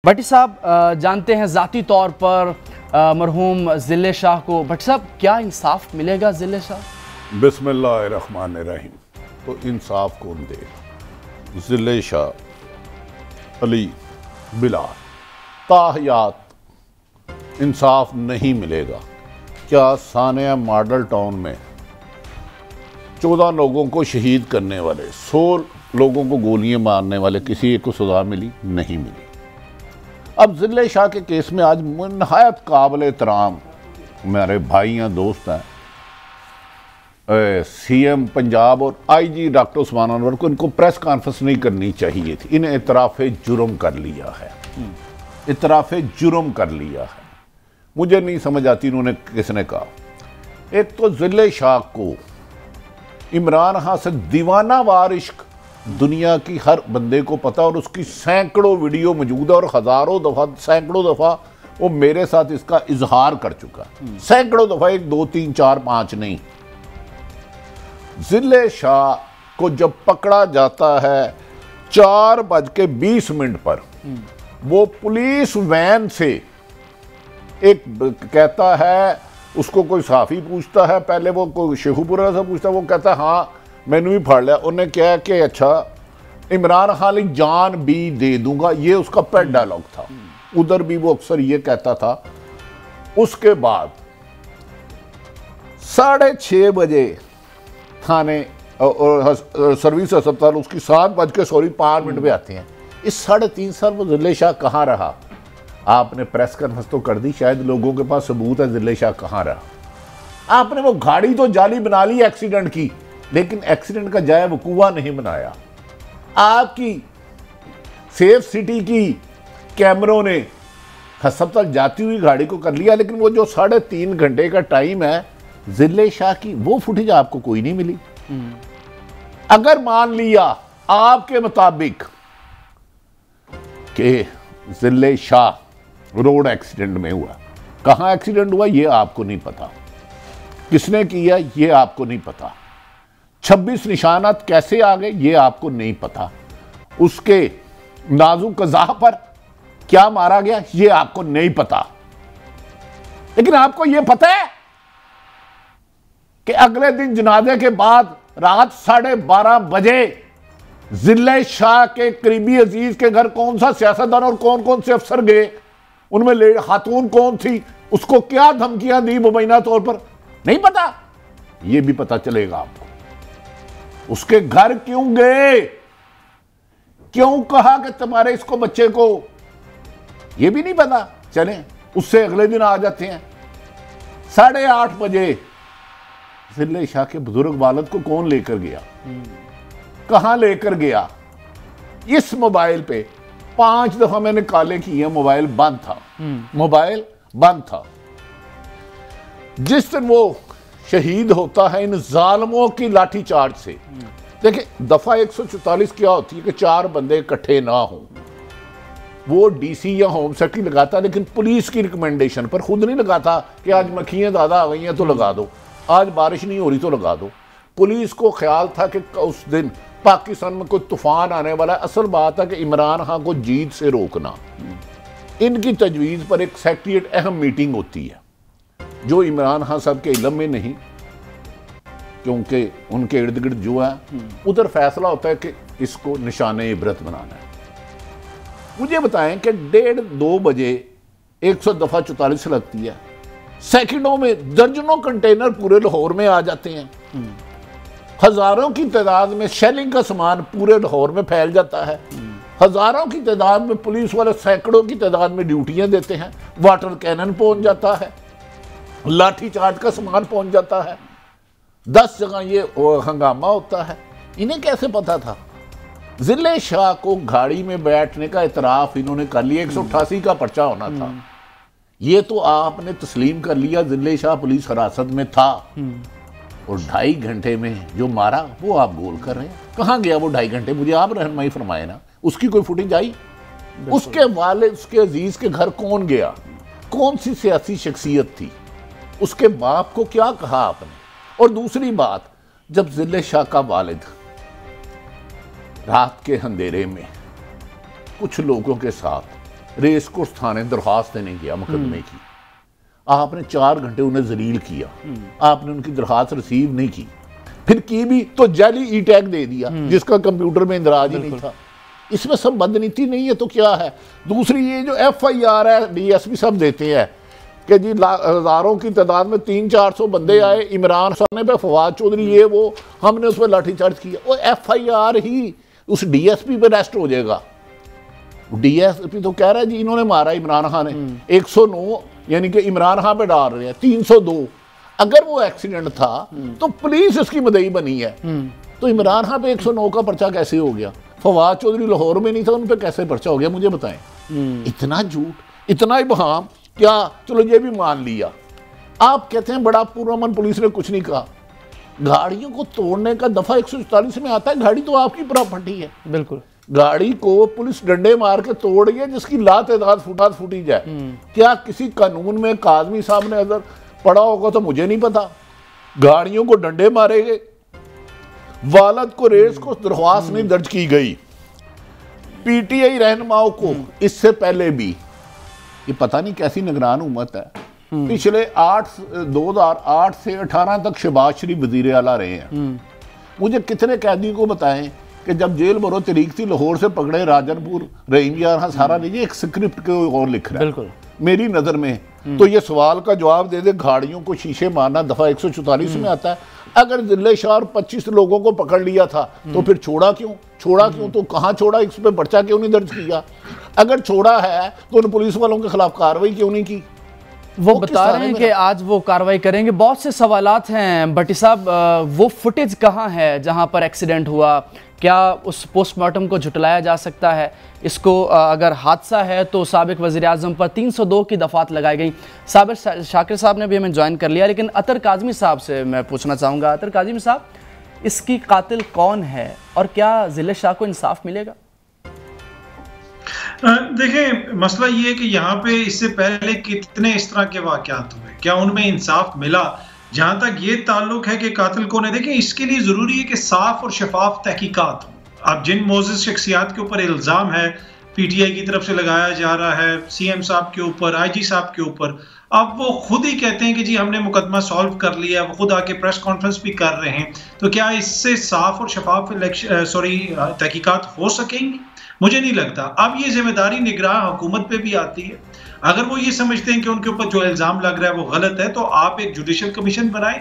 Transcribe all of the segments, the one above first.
भट्टी साहब जानते हैं ज़ाती तौर पर मरहूम ज़िले शाह को। भट्टी साहब, क्या इंसाफ मिलेगा ज़िले शाह? बिस्मिल्लाहिर्रहमानिर्रहीम। तो इंसाफ कौन देगा? ज़िले शाह अली बिलाल ताहयात इंसाफ नहीं मिलेगा। क्या सानिया मॉडल टाउन में 14 लोगों को शहीद करने वाले, 100 लोगों को गोलियां मारने वाले किसी एक को सजा मिली? नहीं मिली। अब ज़िले शाह के केस में आज नहायत काबिल एहतराम मेरे भाई हैं, दोस्त हैं, सीएम पंजाब और आईजी डॉक्टर उस्मान अनवर को इनको प्रेस कॉन्फ्रेंस नहीं करनी चाहिए थी। इन्हें इतराफ़ जुर्म कर लिया है, इतराफ़ जुर्म कर लिया है। मुझे नहीं समझ आती इन्होंने किसने कहा। एक तो ज़िले शाह को इमरान खान से दीवाना वार इश्क दुनिया की हर बंदे को पता, और उसकी सैकड़ों वीडियो मौजूद है और हज़ारों दफ़ा, सैकड़ों दफ़ा वो मेरे साथ इसका इजहार कर चुका है। सैकड़ों दफ़ा, 1 2 3 4 5 नहीं। ज़िले शाह को जब पकड़ा जाता है 4:20 पर, वो पुलिस वैन से एक कहता है, उसको कोई साफ़ी पूछता है, पहले वो कोई शेखुपुरा से पूछता है, वो कहता है हाँ मैंने भी फाड़ लिया। उन्हें क्या कि अच्छा इमरान खान जान भी दे दूंगा, ये उसका पेट डायलॉग था। उधर भी वो अक्सर ये कहता था। उसके बाद 6:30 बजे थाने और सर्विस अस्पताल उसकी 7:05 पे आते हैं। इस 3.5 साल वो ज़िले शाह कहाँ रहा? आपने प्रेस कॉन्फ्रेंस तो कर दी, शायद लोगों के पास सबूत है ज़िले शाह कहाँ रहा। आपने वो गाड़ी तो जाली बना ली एक्सीडेंट की, लेकिन एक्सीडेंट का जाया वकूआ नहीं बनाया। आपकी सेफ सिटी की कैमरों ने अस्पताल जाती हुई गाड़ी को कर लिया, लेकिन वो जो 3.5 घंटे का टाइम है ज़िले शाह की, वो फुटेज आपको कोई नहीं मिली। अगर मान लिया आपके मुताबिक कि ज़िले शाह रोड एक्सीडेंट में हुआ, कहां एक्सीडेंट हुआ ये आपको नहीं पता, किसने किया ये आपको नहीं पता, 26 निशानात कैसे आ गए ये आपको नहीं पता, उसके नाजुक कज़ा पर क्या मारा गया ये आपको नहीं पता। लेकिन आपको ये पता है कि अगले दिन जनाजे के बाद रात 12:30 बजे ज़िले शाह के करीबी अजीज के घर कौन सा सियासतदान और कौन कौन से अफसर गए, उनमें खातून कौन थी, उसको क्या धमकियां दी मुबैना तौर पर, नहीं पता। यह भी पता चलेगा आपको। उसके घर क्यों गए, क्यों कहा कि तुम्हारे इसको बच्चे को, यह भी नहीं पता। चलें उससे अगले दिन आ जाते हैं 8:30 बजे ज़िले शाह के बुजुर्ग वालिद को कौन लेकर गया, कहां लेकर गया। इस मोबाइल पे 5 दफा मैंने कॉलें की है, मोबाइल बंद था, मोबाइल बंद था। जिस दिन वो शहीद होता है इन जालिमों की लाठी चार्ज से, देखिए दफा 144 क्या होती है कि 4 बंदे इकट्ठे ना हो, वो डीसी या होम सेक्रेटरी लगाता, लेकिन पुलिस की रिकमेंडेशन पर खुद नहीं लगाता कि आज मक्खियां ज्यादा आ गई हैं तो लगा दो, आज बारिश नहीं हो रही तो लगा दो। पुलिस को ख्याल था कि उस दिन पाकिस्तान में कोई तूफान आने वाला है। असल बात है कि इमरान खान को जीत से रोकना, इनकी तजवीज़ पर एक सेक्रेटरीट अहम मीटिंग होती है जो इमरान खान साहब के इल्म में नहीं, क्योंकि उनके इर्द गिर्द जो है उधर फैसला होता है कि इसको निशाने इबरत बनाना है। मुझे बताएं कि 1:30-2 बजे 100 दफा 44 लगती है, सेकंडों में दर्जनों कंटेनर पूरे लाहौर में आ जाते हैं, हजारों की तादाद में शेलिंग का सामान पूरे लाहौर में फैल जाता है, हजारों की तादाद में पुलिस वाले सैकड़ों की तादाद में ड्यूटियां देते हैं, वाटर कैनन पहुंच जाता है, लाठी चार्ज का सामान पहुंच जाता है, 10 जगह ये हंगामा होता है। इन्हें कैसे पता था? ज़िले शाह को गाड़ी में बैठने का इतराफ इन्होंने कर लिया, 188 का पर्चा होना था, ये तो आपने तस्लीम कर लिया ज़िले शाह पुलिस हिरासत में था, और 2.5 घंटे में जो मारा वो आप गोल कर रहे हैं। कहाँ गया वो 2.5 घंटे? मुझे आप रहनुमाई फरमाए ना, उसकी कोई फुटेज आई? उसके वाले उसके अजीज के घर कौन गया, कौन सी सियासी शख्सियत थी, उसके बाप को क्या कहा आपने? और दूसरी बात, जब ज़िले शाह का वालिद रात के अंधेरे में कुछ लोगों के साथ रेस कोर्स थाने दरख्वास्त देने गया मुकदमे की, आपने 4 घंटे उन्हें जलील किया, आपने उनकी दरख्वास्त रिसीव नहीं की, फिर की भी तो जाली ई टैग दे दिया जिसका कंप्यूटर में इंदराज ही नहीं था। इसमें सब बदनीति नहीं है तो क्या है? दूसरी ये जो FIR है DSP सब देते हैं कि जी हज़ारों की तादाद में 300-400 बंदे आए, इमरान खान पे, फवाद चौधरी, ये वो, हमने उस पर लाठीचार्ज किया। वो FIR ही उस DSP पे रेस्ट हो जाएगा। DSP तो कह रहा है जी इन्होंने मारा इमरान खान ने, 109 यानी कि इमरान खान पे डाल रहे हैं 302। अगर वो एक्सीडेंट था तो पुलिस इसकी मदई बनी है, तो इमरान खान पे 109 का पर्चा कैसे हो गया? फवाद चौधरी लाहौर में नहीं था, उन पे कैसे पर्चा हो गया? मुझे बताएं। इतना झूठ, इतना इबहाम, क्या चलो ये भी मान लिया। आप कहते हैं बड़ा पुरअमन पुलिस ने कुछ नहीं कहा। गाड़ियों को तोड़ने का दफा 144 में आता है, गाड़ी तो आपकी प्रॉपर्टी है। बिल्कुल, गाड़ी को पुलिस डंडे मार के तोड़ रही है जिसकी लातेदाद फूटी जाए। क्या किसी कानून में काजमी साहब ने अगर पढ़ा होगा तो मुझे नहीं पता। गाड़ियों को डंडे मारे गए, वालद को रेस को दरख्वास्त नहीं दर्ज की गई। PTI रहनुमाओं को इससे पहले भी, ये पता नहीं कैसी निगरान उम्मत है, पिछले 2008 से 18 तक शहबाज शरीफ वजीर आला रहे हैं। मुझे कितने कैदियों को बताएं कि जब जेल बरो तरीक थी, लाहौर से पकड़े, राजनपुर, रहीम यार सारा नहीं, एक स्क्रिप्ट के और लिख रहा है। बिल्कुल, मेरी नज़र में तो ये सवाल का जवाब दे दे, गाड़ियों को शीशे मारना दफा 144 में आता है। अगर जिले शाह 25 लोगों को पकड़ लिया था तो फिर छोड़ा क्यों? तो कहाँ छोड़ा? इस पे पर्चा क्यों नहीं दर्ज किया? अगर छोड़ा है तो उन पुलिस वालों के खिलाफ कार्रवाई क्यों नहीं की? वो बता रहे हैं कि आज वो कार्रवाई करेंगे। बहुत से सवालात हैं भट्टी साहब, वो फुटेज कहाँ है जहाँ पर एक्सीडेंट हुआ? क्या उस पोस्टमार्टम को झुटलाया जा सकता है? इसको अगर हादसा है तो साबिक वज़ीर-ए-आज़म पर 302 की दफ़ात लगाई गई। साबिर शाकिर साहब ने भी हमें ज्वाइन कर लिया, लेकिन अतर काज़मी साहब से मैं पूछना चाहूँगा। अतर काज़मी साहब, इसकी कातिल कौन है और क्या ज़िले शाह को इंसाफ मिलेगा? देखें, मसला ये है कि यहाँ पे इससे पहले कितने इस तरह के वाक़यात हुए, क्या उनमें इंसाफ मिला? जहाँ तक ये ताल्लुक है कि कातिल कौन है, देखिए इसके लिए ज़रूरी है कि साफ और शफाफ तहकीकात हो। अब जिन मोअज़्ज़ज़ शख्सियात के ऊपर इल्ज़ाम है PTI की तरफ से लगाया जा रहा है, CM साहब के ऊपर, IG साहब के ऊपर, अब वो खुद ही कहते हैं कि जी हमने मुकदमा सॉल्व कर लिया, वो खुद आके प्रेस कॉन्फ्रेंस भी कर रहे हैं, तो क्या इससे साफ और शफाफ तहकीकात हो सकेंगी? मुझे नहीं लगता। अब ये जिम्मेदारी निगरान हुकूमत पे भी आती है। अगर वो ये समझते हैं कि उनके ऊपर जो इल्ज़ाम लग रहा है वो गलत है, तो आप एक जुडिशल कमीशन बनाएं,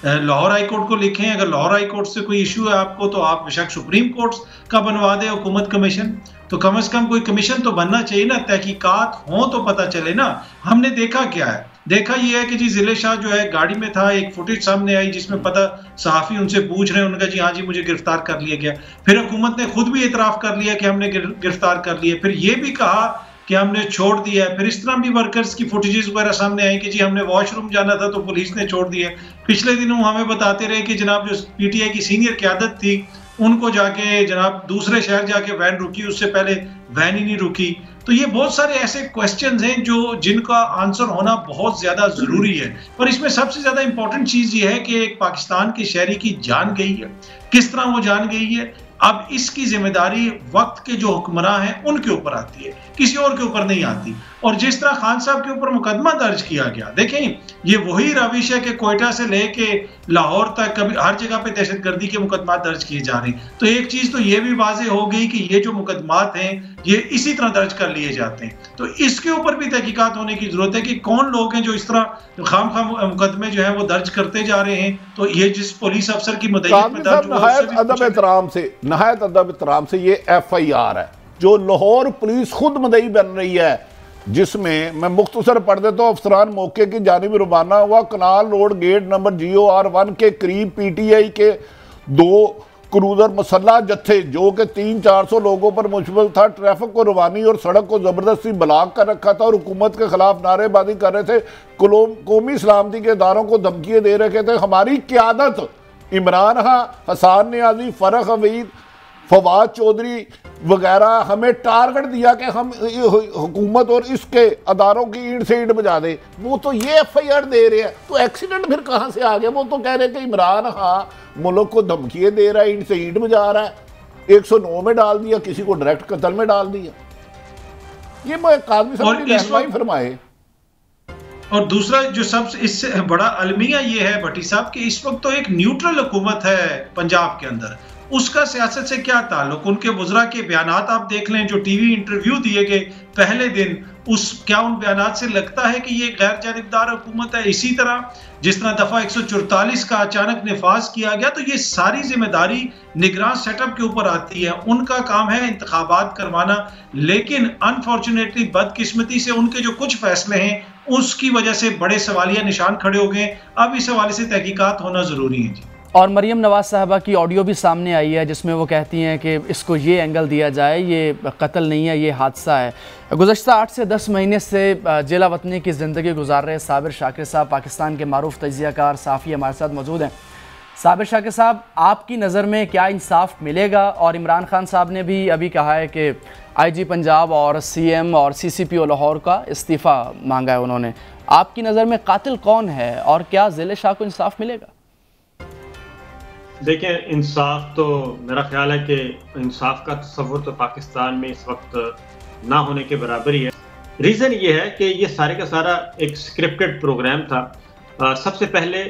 लाहौर हाई कोर्ट को लिखें। अगर लाहौर हाई कोर्ट से कोई इशू है आपको, तो आप बेशक सुप्रीम कोर्ट का बनवा दें हुकूमत कमीशन, तो कम से कम कोई कमीशन तो बनना चाहिए ना, तहकीकात हों तो पता चले ना। हमने देखा क्या है, देखा ये है कि जी ज़िले शाह जो है गाड़ी में था, एक फुटेज सामने आई जिसमें पता सहाफ़ी उनसे पूछ रहे हैं, उन्होंने कहा जी हाँ जी मुझे गिरफ्तार कर लिया गया। फिर हुकूमत ने खुद भी इतराफ़ कर लिया कि हमने गिरफ्तार कर लिया, फिर ये भी कहा कि हमने छोड़ दिया है। फिर इस तरह भी वर्कर्स की फुटेजेस वगैरह सामने आई कि जी हमने वॉशरूम जाना था तो पुलिस ने छोड़ दिया। पिछले दिनों हमें बताते रहे कि जनाब जो PTI की सीनियर क़यादत थी उनको जाके जनाब दूसरे शहर जाके वैन रुकी, उससे पहले वैन ही नहीं रुकी। तो ये बहुत सारे ऐसे क्वेश्चंस हैं जो जिनका आंसर होना बहुत ज़्यादा ज़रूरी है। पर इसमें सबसे ज़्यादा इंपॉर्टेंट चीज़ ये है कि एक पाकिस्तान के शहरी की जान गई है, किस तरह वो जान गई है। अब इसकी जिम्मेदारी वक्त के जो हुक्मरान हैं उनके ऊपर आती है, किसी और के ऊपर नहीं आती। और जिस तरह खान साहब के ऊपर मुकदमा दर्ज किया गया, देखें ये वही रविश है कि कोयटा से लेके लाहौर तक कभी हर जगह पे दहशतगर्दी के मुकदमा दर्ज किए जा रहे हैं। तो एक चीज तो ये भी वाज़ेह हो गई कि ये जो मुकदमात हैं ये इसी तरह दर्ज कर लिए जाते हैं। तो इसके ऊपर भी तहकीकात होने की जरूरत है कि कौन लोग हैं जो इस तरह खाम मुकदमे जो है वो दर्ज करते जा रहे हैं। तो ये जिस पुलिस अफसर की मदईयत में दर्ज नहायत अदब एहतराम से ये FIR है जो लाहौर पुलिस खुद मदई बन रही है, जिसमें मैं मुख्तसर पढ़ देता हूँ। अफसरान मौके की जानिब रवाना हुआ canal road gate number GOR 1 के करीब PTI के 2 क्रूजर मसल्ला जत्थे जो कि 300-400 लोगों पर मुश्तमिल था, ट्रैफिक को रवानी और सड़क को जबरदस्ती ब्लॉक कर रखा था और हुकूमत के खिलाफ नारेबाजी कर रहे थे, कौमी सलामती के इदारों को धमकियाँ दे रखे थे। हमारी क़यादत इमरान खां, हसान नियाजी, फरख हमीद, फवाद चौधरी वगैरह हमें टारगेट दिया कि हम हुकूमत और इसके अदारों की ईंट से ईंट बजा दे। वो तो ये FIR दे रहे हैं, तो एक्सीडेंट फिर कहाँ से आ गया? वो तो कह रहे हैं कि इमरान खां मुल्क को धमकियाँ दे रहा है, ईंट से ईंट बजा रहा है, 109 में डाल दिया, किसी को डायरेक्ट कत्ल में डाल दिया। ये काज़मी साहब ने रहनुमाई फरमाए। और दूसरा जो सबसे इससे बड़ा अलमिया ये है भट्टी साहब कि इस वक्त तो एक न्यूट्रल हुकूमत है पंजाब के अंदर, उसका सियासत से क्या ताल्लुक। उनके वज़रा के बयानात आप देख लें, जो टीवी इंटरव्यू दिए गए पहले दिन, क्या उन बयानात से लगता है कि ये गैर जानिबदार हुकूमत है। इसी तरह जिस तरह दफा 144 का अचानक निफाज किया गया, तो ये सारी जिम्मेदारी निगरान सेटअप के ऊपर आती है। उनका काम है इंतखाबात करवाना, लेकिन अनफॉर्चुनेटली बदकिस्मती से उनके जो कुछ फैसले हैं उसकी वजह से बड़े सवालिया निशान खड़े हो गए। अब इस हवाले से तहकीकात होना जरूरी है जी। और मरियम नवाज साहबा की ऑडियो भी सामने आई है जिसमें वो कहती हैं कि इसको ये एंगल दिया जाए, ये कत्ल नहीं है, ये हादसा है। गुज़श्ता 8 से 10 महीने से जेला वतनी की ज़िंदगी गुजार रहे साबिर शाकिर साहब, पाकिस्तान के मारूफ तजियाकार साफ़ी हमारे साथ मौजूद हैं। साबिर शाकिर साहब, आपकी नज़र में क्या इंसाफ मिलेगा? और इमरान खान साहब ने भी अभी कहा है कि IG पंजाब और CM और CCPO लाहौर का इस्तीफ़ा मांगा है उन्होंने। आपकी नज़र में कातिल कौन है और क्या ज़िले शाह को इंसाफ मिलेगा? देखिए, इंसाफ तो मेरा ख्याल है कि इंसाफ का तस्वुर तो पाकिस्तान में इस वक्त ना होने के बराबर ही है। रीज़न ये है कि ये सारे का सारा एक स्क्रिप्टेड प्रोग्राम था। सबसे पहले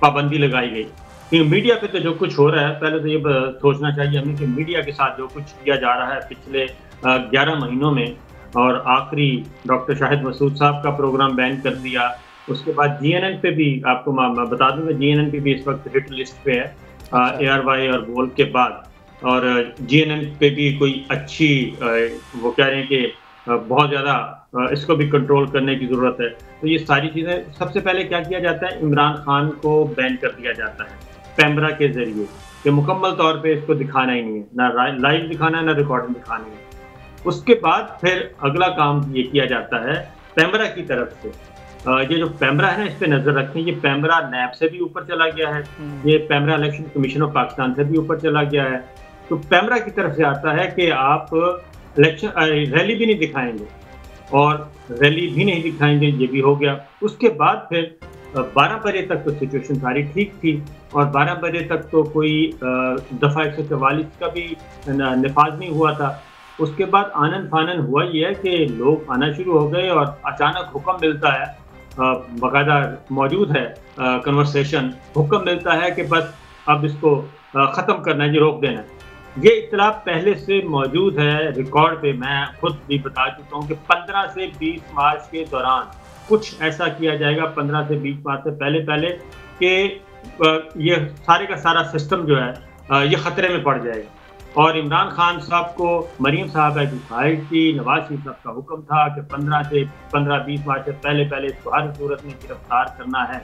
पाबंदी लगाई गई कि मीडिया पे तो जो कुछ हो रहा है, पहले तो ये सोचना चाहिए हमें कि मीडिया के साथ जो कुछ किया जा रहा है पिछले 11 महीनों में, और आखिरी डॉक्टर शाहिद मसूद साहब का प्रोग्राम बैन कर दिया। उसके बाद GNN पे भी आपको बता दूँ कि GNN पे भी इस वक्त हिट लिस्ट पे है ARY और बोल के बाद, और GNN पे भी कोई अच्छी वो कह रहे हैं कि बहुत ज़्यादा इसको भी कंट्रोल करने की ज़रूरत है। तो ये सारी चीज़ें, सबसे पहले क्या किया जाता है, इमरान खान को बैन कर दिया जाता है पैमरा के ज़रिए, कि मुकम्मल तौर पे इसको दिखाना ही नहीं है, ना लाइव दिखाना है ना रिकॉर्डिंग दिखानी है। उसके बाद फिर अगला काम ये किया जाता है पैमरा की तरफ से, ये जो पैमरा है ना, इस पे नजर रखें, ये पैमरा नैब से भी ऊपर चला गया है, ये PEMRA election commission of Pakistan से भी ऊपर चला गया है। तो पैमरा की तरफ से आता है कि आप इलेक्शन रैली भी नहीं दिखाएंगे और रैली भी नहीं दिखाएंगे, ये भी हो गया। उसके बाद फिर 12 बजे तक तो सिचुएशन सारी ठीक थी, और 12 बजे तक तो कोई दफ़ा 144 का भी नफाज नहीं हुआ था। उसके बाद आनन फानन हुआ ये है कि लोग आना शुरू हो गए और अचानक हुक्म मिलता है, बाकायदा मौजूद है कन्वर्सेशन, हुक्म मिलता है कि बस अब इसको ख़त्म करना है, ये रोक देना है। ये इत्तला पहले से मौजूद है रिकॉर्ड पे, मैं खुद भी बता चुका हूँ कि 15 से 20 मार्च के दौरान कुछ ऐसा किया जाएगा, 15 से 20 मार्च से पहले कि ये सारे का सारा सिस्टम जो है ये ख़तरे में पड़ जाएगा। और इमरान खान साहब को मरीम साहबा की फाइल की, नवाज शरीफ साहब का हुक्म था कि 15-20 मार्च से पहले इसको हर सूरत में गिरफ्तार करना है।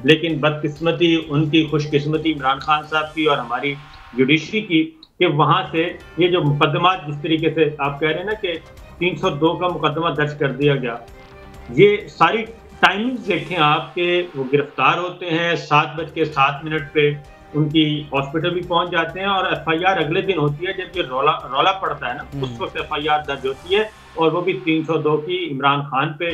लेकिन बदकिस्मती, उनकी खुशकिस्मती इमरान खान साहब की और हमारी जुडिशरी की, कि वहाँ से ये जो मुकदमा, जिस तरीके से आप कह रहे हैं ना कि 302 का मुकदमा दर्ज कर दिया गया, ये सारी टाइमिंग्स देखें आपके, वो गिरफ्तार होते हैं 7:07 पे, उनकी हॉस्पिटल भी पहुंच जाते हैं, और FIR अगले दिन होती है जब ये रौला पड़ता है ना, उस वक्त FIR दर्ज होती है, और वो भी 302 की इमरान खान पे।